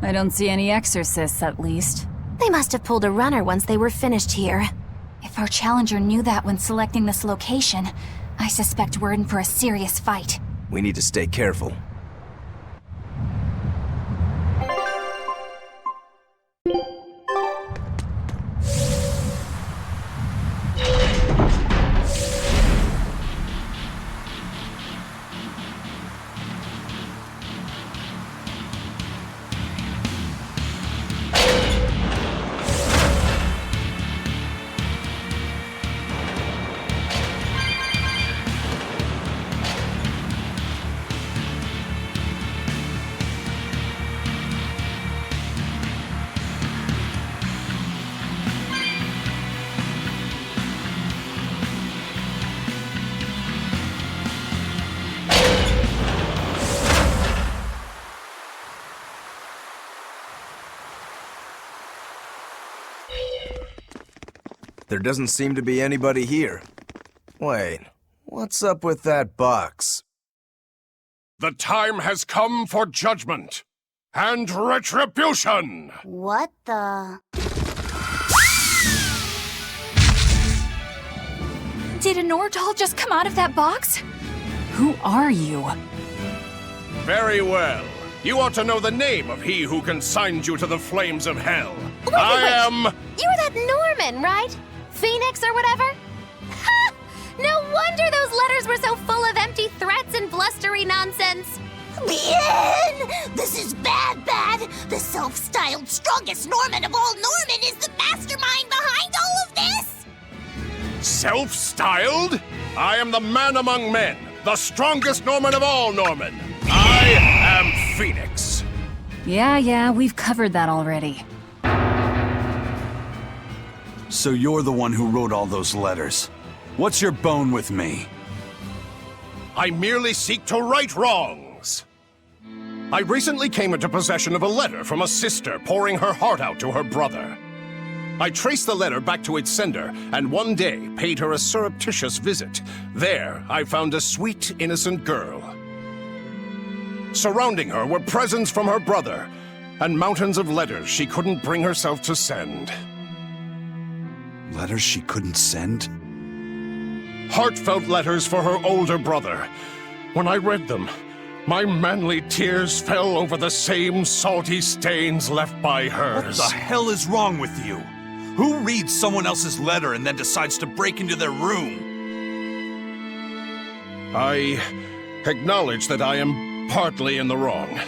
I don't see any exorcists, at least. They must have pulled a runner once they were finished here. If our challenger knew that when selecting this location, I suspect we're in for a serious fight. We need to stay careful. There doesn't seem to be anybody here. Wait, what's up with that box? The time has come for judgment and retribution! What the... Did a Nordal just come out of that box? Who are you? Very well. You ought to know the name of he who consigned you to the flames of hell. Wait. You're that Norman, right? Phoenix or whatever? Ha! No wonder those letters were so full of empty threats and blustery nonsense. Bien! This is bad. The self-styled strongest Norman of all Norman is the mastermind behind all of this! Self-styled? I am the man among men, the strongest Norman of all Norman. I am Phoenix. Yeah, we've covered that already. So you're the one who wrote all those letters. What's your bone with me? I merely seek to right wrongs. I recently came into possession of a letter from a sister pouring her heart out to her brother. I traced the letter back to its sender, and one day paid her a surreptitious visit. There, I found a sweet, innocent girl. Surrounding her were presents from her brother, and mountains of letters she couldn't bring herself to send. Letters she couldn't send? Heartfelt letters for her older brother. When I read them, my manly tears fell over the same salty stains left by hers. What the hell is wrong with you? Who reads someone else's letter and then decides to break into their room? I acknowledge that I am partly in the wrong.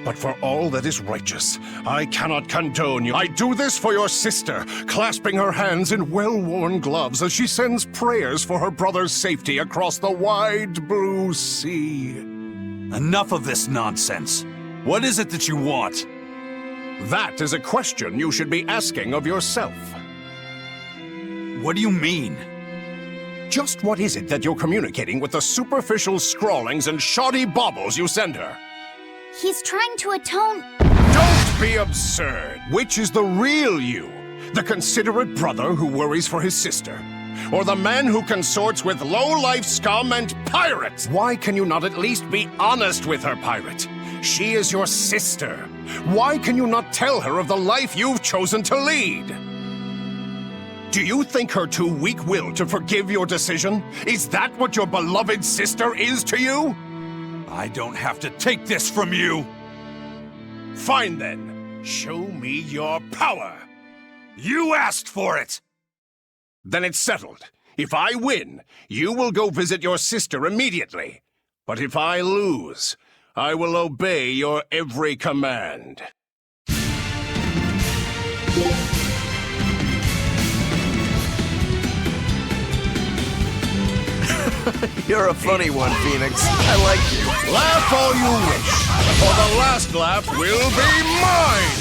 But for all that is righteous, I cannot condone you. I do this for your sister, clasping her hands in well-worn gloves as she sends prayers for her brother's safety across the wide blue sea. Enough of this nonsense. What is it that you want? That is a question you should be asking of yourself. What do you mean? Just what is it that you're communicating with the superficial scrawlings and shoddy baubles you send her? He's trying to atone... Don't be absurd! Which is the real you? The considerate brother who worries for his sister? Or the man who consorts with low-life scum and pirates? Why can you not at least be honest with her, pirate? She is your sister. Why can you not tell her of the life you've chosen to lead? Do you think her too weak-willed to forgive your decision? Is that what your beloved sister is to you? I don't have to take this from you! Fine then. Show me your power. You asked for it! Then it's settled. If I win, you will go visit your sister immediately. But if I lose, I will obey your every command. You're a funny one, Phoenix. I like you. Laugh all you wish, for the last laugh will be mine!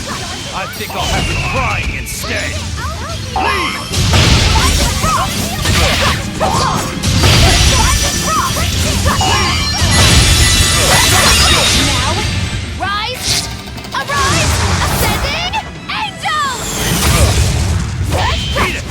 I think I'll have you crying instead. Now, rise! Arise! Ascending! Angels! Beat it!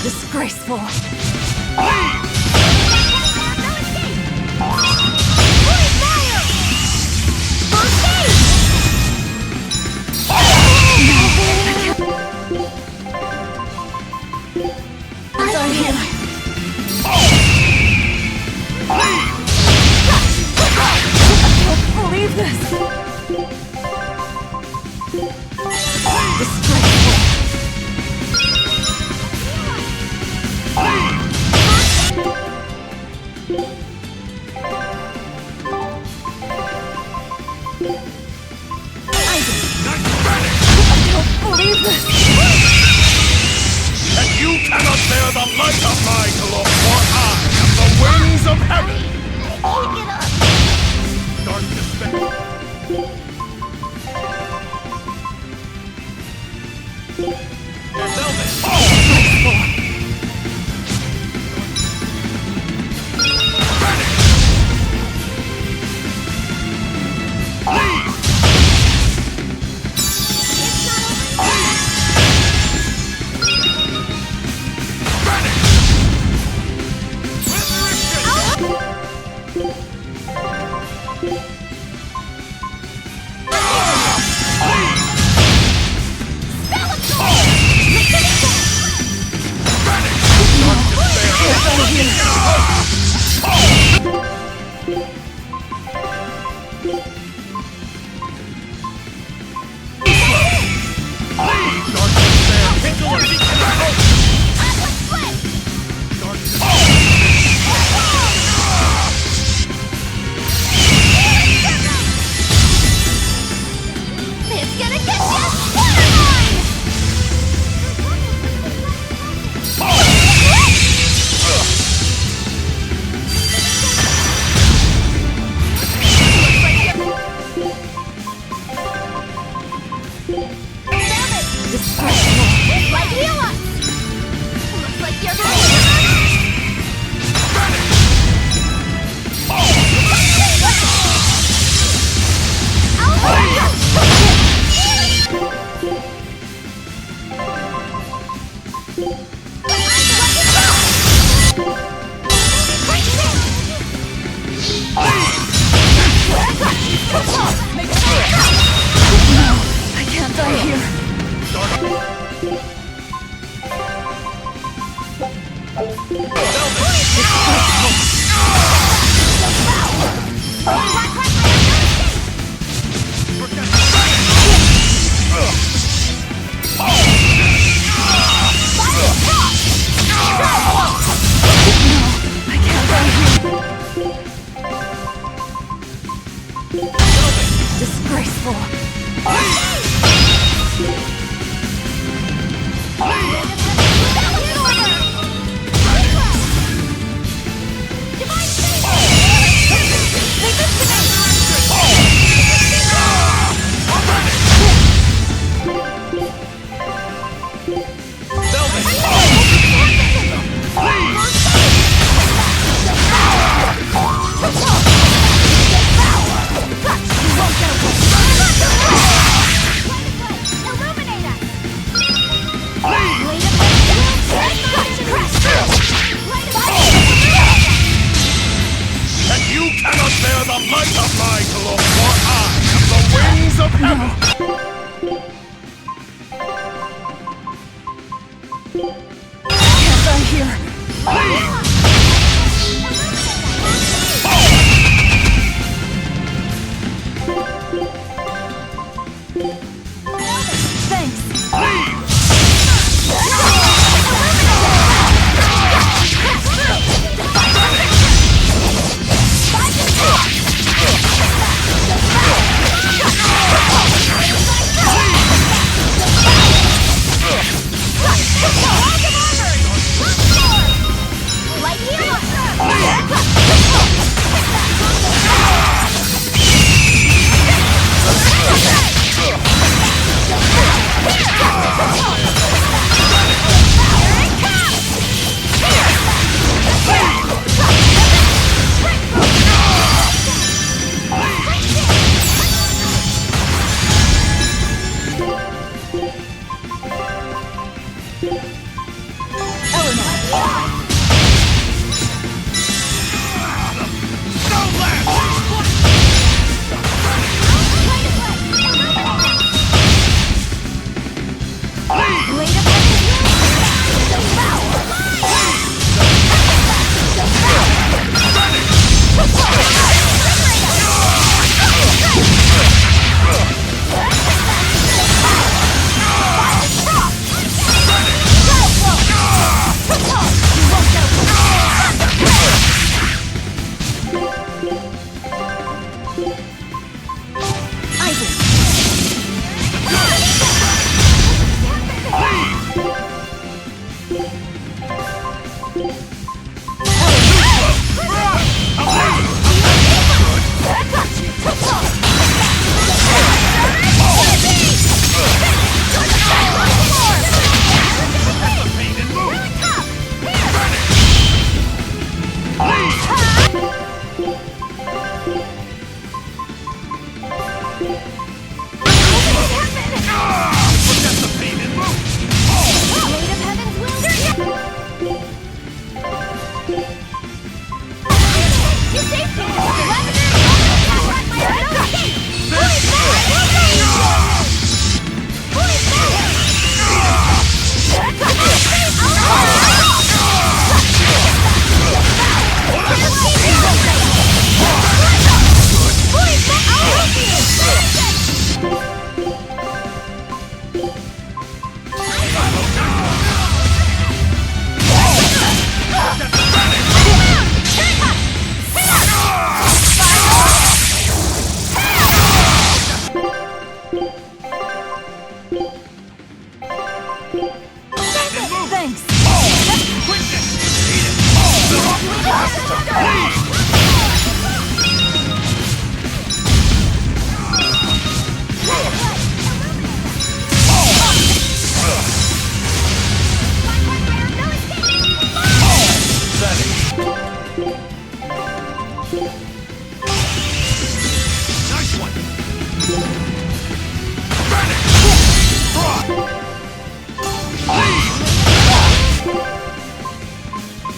Disgraceful. I'm here. I don't believe this. Disgraceful. Believe this! And you cannot bear the light of my glow, for I am the wings of heaven! Darkness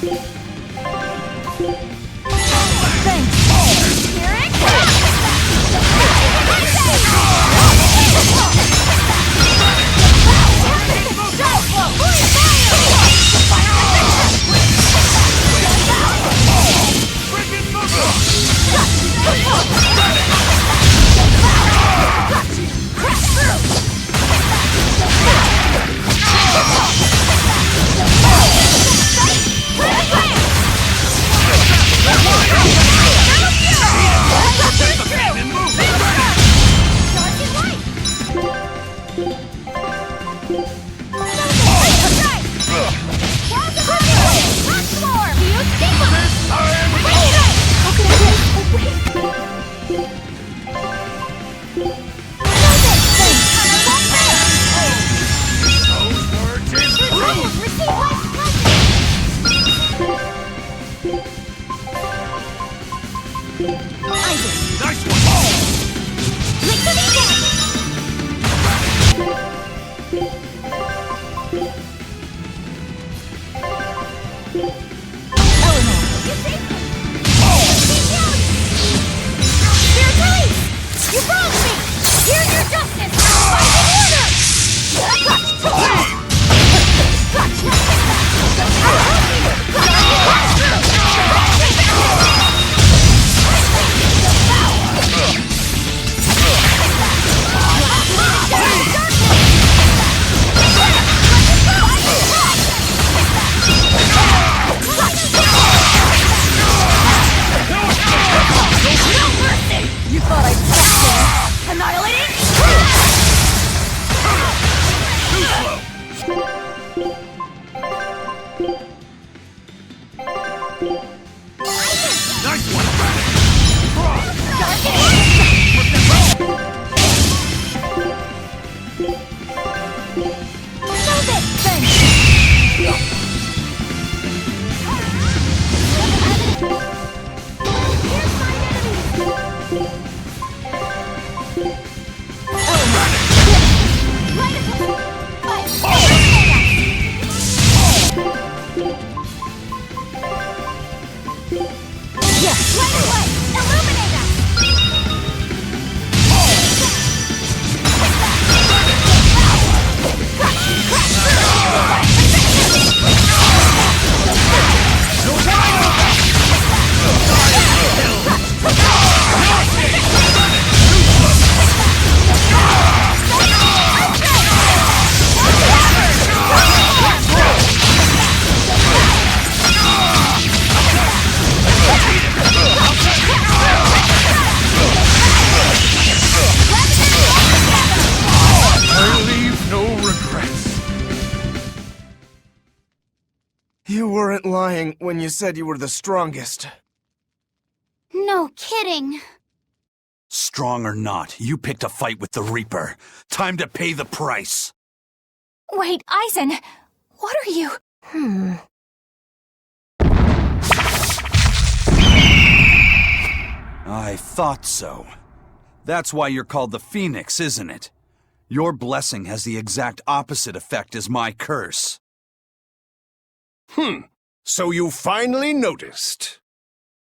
Nice one! You brought me! Here's your justice! Fight in order! You thought I'd catch you? Annihilating? Nice one! You weren't lying when you said you were the strongest. No kidding. Strong or not, you picked a fight with the Reaper. Time to pay the price. Wait, Aizen, what are you? I thought so. That's why you're called the Phoenix, isn't it? Your blessing has the exact opposite effect as my curse. So you finally noticed.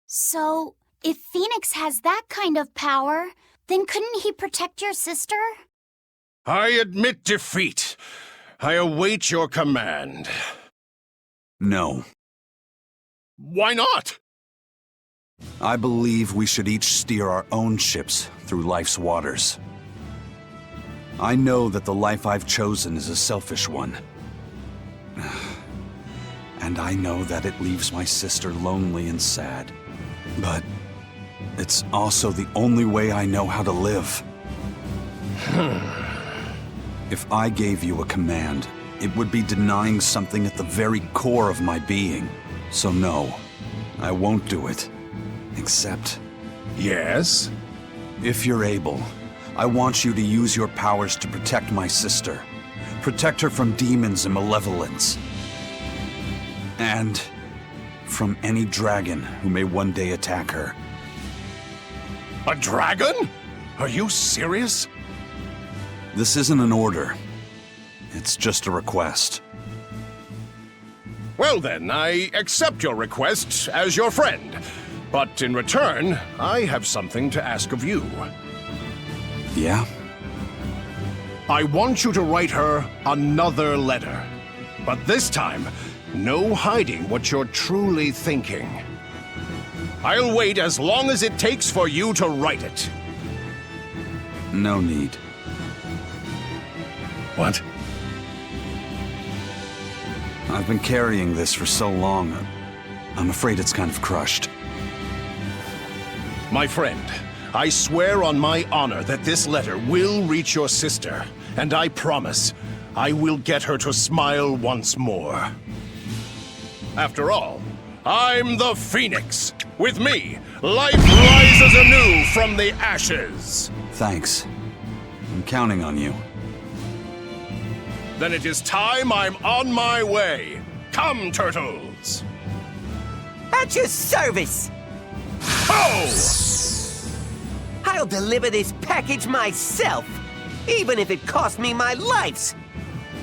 So, if Phoenix has that kind of power, then couldn't he protect your sister? I admit defeat. I await your command. No. Why not? I believe we should each steer our own ships through life's waters. I know that the life I've chosen is a selfish one. And I know that it leaves my sister lonely and sad. But it's also the only way I know how to live. If I gave you a command, it would be denying something at the very core of my being. So no, I won't do it. Except, Yes? if you're able, I want you to use your powers to protect my sister. Protect her from demons and malevolence. And from any dragon who may one day attack her. A dragon? Are you serious? This isn't an order. It's just a request. Well then, I accept your request as your friend. But in return, I have something to ask of you. Yeah? I want you to write her another letter. But this time, no hiding what you're truly thinking. I'll wait as long as it takes for you to write it. No need. What? I've been carrying this for so long, I'm afraid it's kind of crushed. My friend, I swear on my honor that this letter will reach your sister, and I promise I will get her to smile once more. After all, I'm the Phoenix. With me, life rises anew from the ashes. Thanks. I'm counting on you. Then it is time I'm on my way. Come, turtles! At your service! Ho! I'll deliver this package myself, even if it cost me my life!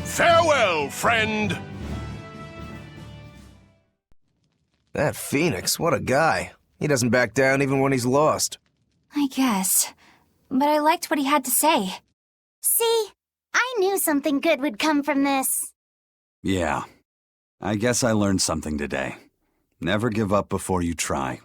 Farewell, friend! That Phoenix, what a guy. He doesn't back down even when he's lost. I guess. But I liked what he had to say. See? I knew something good would come from this. Yeah. I guess I learned something today. Never give up before you try.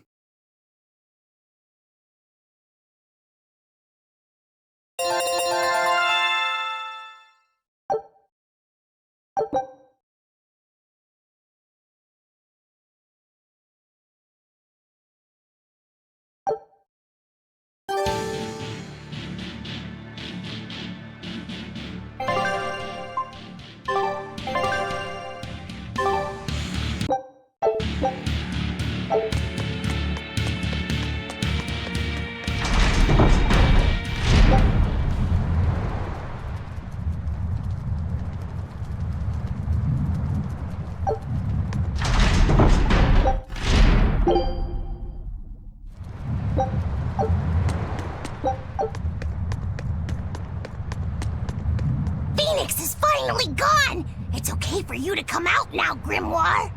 Phoenix is finally gone! It's okay for you to come out now, Grimoire!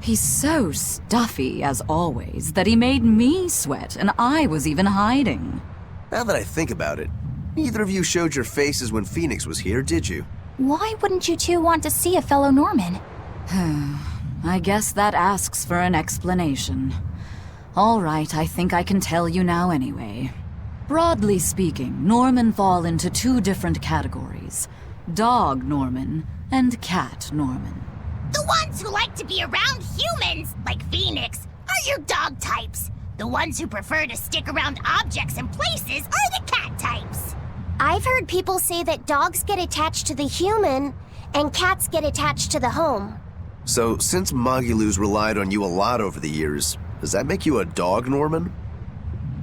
He's so stuffy, as always, that he made me sweat, and I was even hiding. Now that I think about it, neither of you showed your faces when Phoenix was here, did you? Why wouldn't you two want to see a fellow Norman? I guess that asks for an explanation. All right, I think I can tell you now anyway. Broadly speaking, Norman fall into two different categories. Dog Norman and cat Norman. The ones who like to be around humans, like Phoenix, are your dog types. The ones who prefer to stick around objects and places are the cat types. I've heard people say that dogs get attached to the human and cats get attached to the home. So, since Magilou's relied on you a lot over the years, does that make you a dog Norman?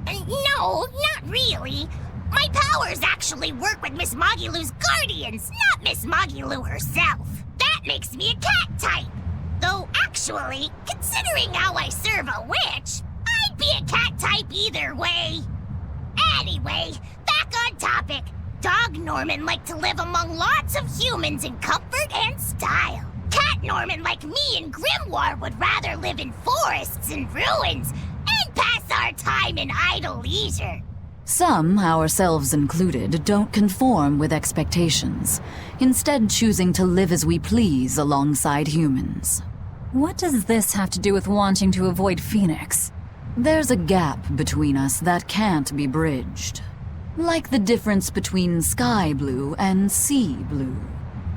No, not really. My powers actually work with Miss Magilou's guardians, not Miss Magilou herself. That makes me a cat type. Though actually, considering how I serve a witch, I'd be a cat type either way. Anyway, back on topic. Dog Norman like to live among lots of humans in comfort and style. Cat Norman like me and Grimoire would rather live in forests and ruins and pass our time in idle leisure. Some, ourselves included, don't conform with expectations, instead choosing to live as we please alongside humans. What does this have to do with wanting to avoid Phoenix? There's a gap between us that can't be bridged. Like the difference between sky blue and sea blue.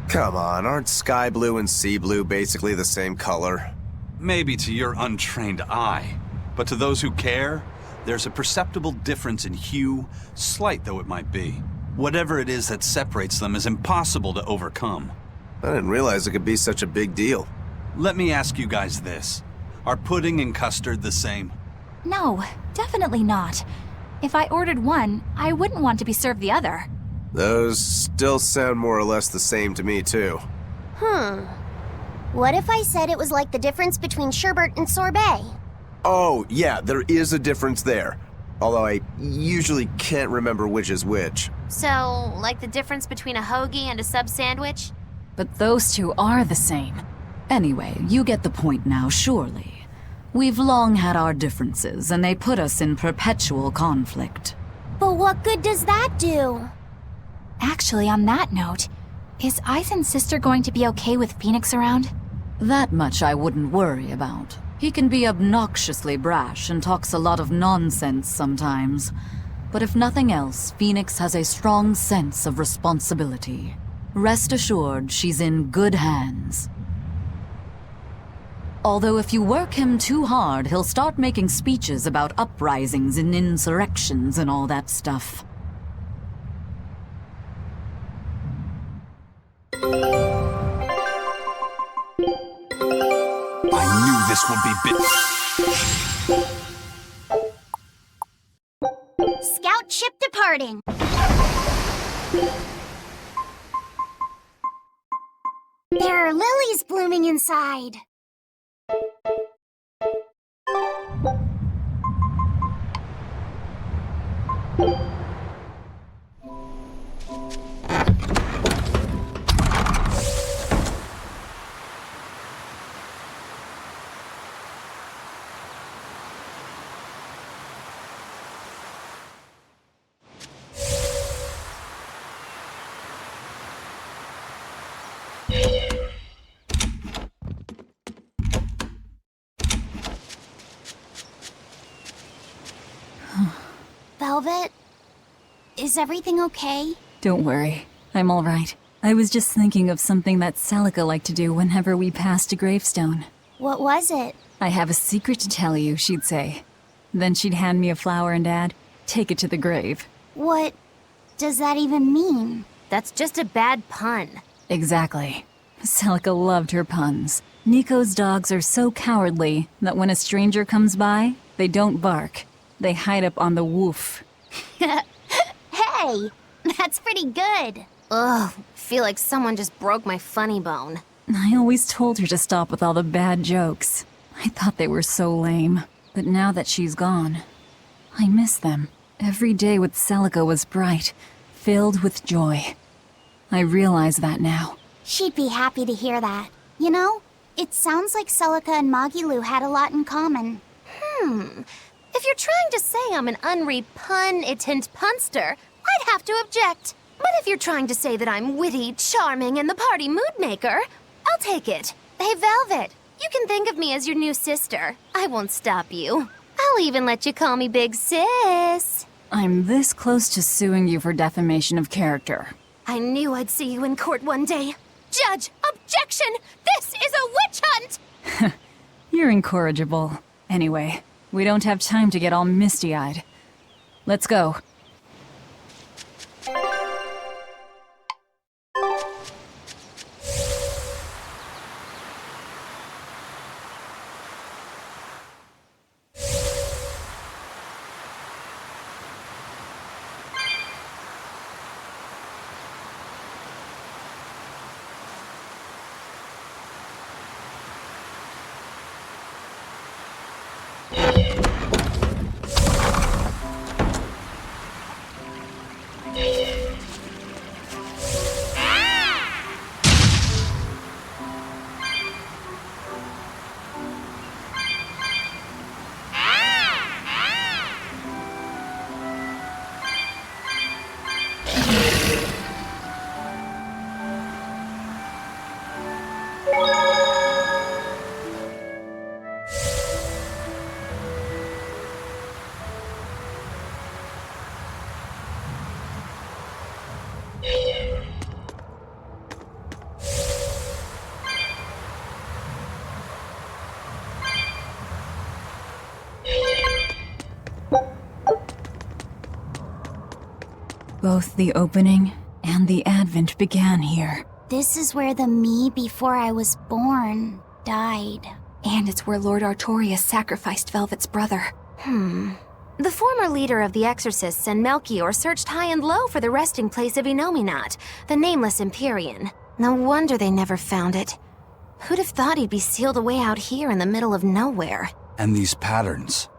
Come on, aren't sky blue and sea blue basically the same color? Maybe to your untrained eye, but to those who care, there's a perceptible difference in hue, slight though it might be. Whatever it is that separates them is impossible to overcome. I didn't realize it could be such a big deal. Let me ask you guys this. Are pudding and custard the same? No, definitely not. If I ordered one, I wouldn't want to be served the other. Those still sound more or less the same to me, too. What if I said it was like the difference between sherbet and sorbet? Oh, yeah, there is a difference there. Although I usually can't remember which is which. So, like the difference between a hoagie and a sub sandwich? But those two are the same. Anyway, you get the point now, surely. We've long had our differences, and they put us in perpetual conflict. But what good does that do? Actually, on that note, is Aizen's sister going to be okay with Phoenix around? That much I wouldn't worry about. He can be obnoxiously brash and talks a lot of nonsense sometimes. But if nothing else, Phoenix has a strong sense of responsibility. Rest assured, she's in good hands. Although if you work him too hard, he'll start making speeches about uprisings and insurrections and all that stuff. I knew this would be Scout ship departing. There are lilies blooming inside. Velvet, is everything okay? Don't worry, I'm all right. I was just thinking of something that Celica liked to do whenever we passed a gravestone. What was it? I have a secret to tell you, she'd say. Then she'd hand me a flower and add, take it to the grave. What does that even mean? That's just a bad pun. Exactly. Celica loved her puns. Nico's dogs are so cowardly that when a stranger comes by, they don't bark. They hide up on the woof. Hey, that's pretty good. Ugh, feel like someone just broke my funny bone. I always told her to stop with all the bad jokes. I thought they were so lame. But now that she's gone, I miss them. Every day with Celica was bright, filled with joy. I realize that now. She'd be happy to hear that. You know, it sounds like Celica and Magilu had a lot in common. If you're trying to say I'm an unrepunnitant punster, I'd have to object. But if you're trying to say that I'm witty, charming, and the party mood maker, I'll take it. Hey, Velvet, you can think of me as your new sister. I won't stop you. I'll even let you call me Big Sis. I'm this close to suing you for defamation of character. I knew I'd see you in court one day. Judge, objection! This is a witch hunt! You're incorrigible. Anyway, we don't have time to get all misty-eyed. Let's go. Both the opening and the advent began here. This is where the me before I was born died. And it's where Lord Artorius sacrificed Velvet's brother. The former leader of the Exorcists and Melchior searched high and low for the resting place of Inominat, the nameless Empyrean. No wonder they never found it. Who'd have thought he'd be sealed away out here in the middle of nowhere? And these patterns.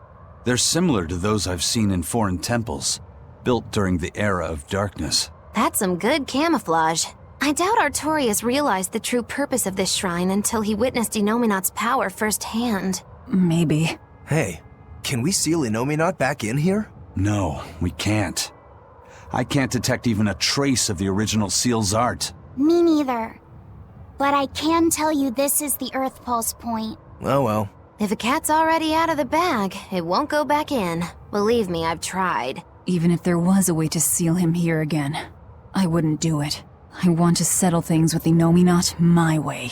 They're similar to those I've seen in foreign temples, built during the era of darkness. That's some good camouflage. I doubt Artorias realized the true purpose of this shrine until he witnessed Inominat's power firsthand. Maybe. Hey, can we seal Inominat back in here? No, we can't. I can't detect even a trace of the original seal's art. Me neither. But I can tell you this is the Earth Pulse point. Oh well. If a cat's already out of the bag, it won't go back in. Believe me, I've tried. Even if there was a way to seal him here again, I wouldn't do it. I want to settle things with Inominat my way.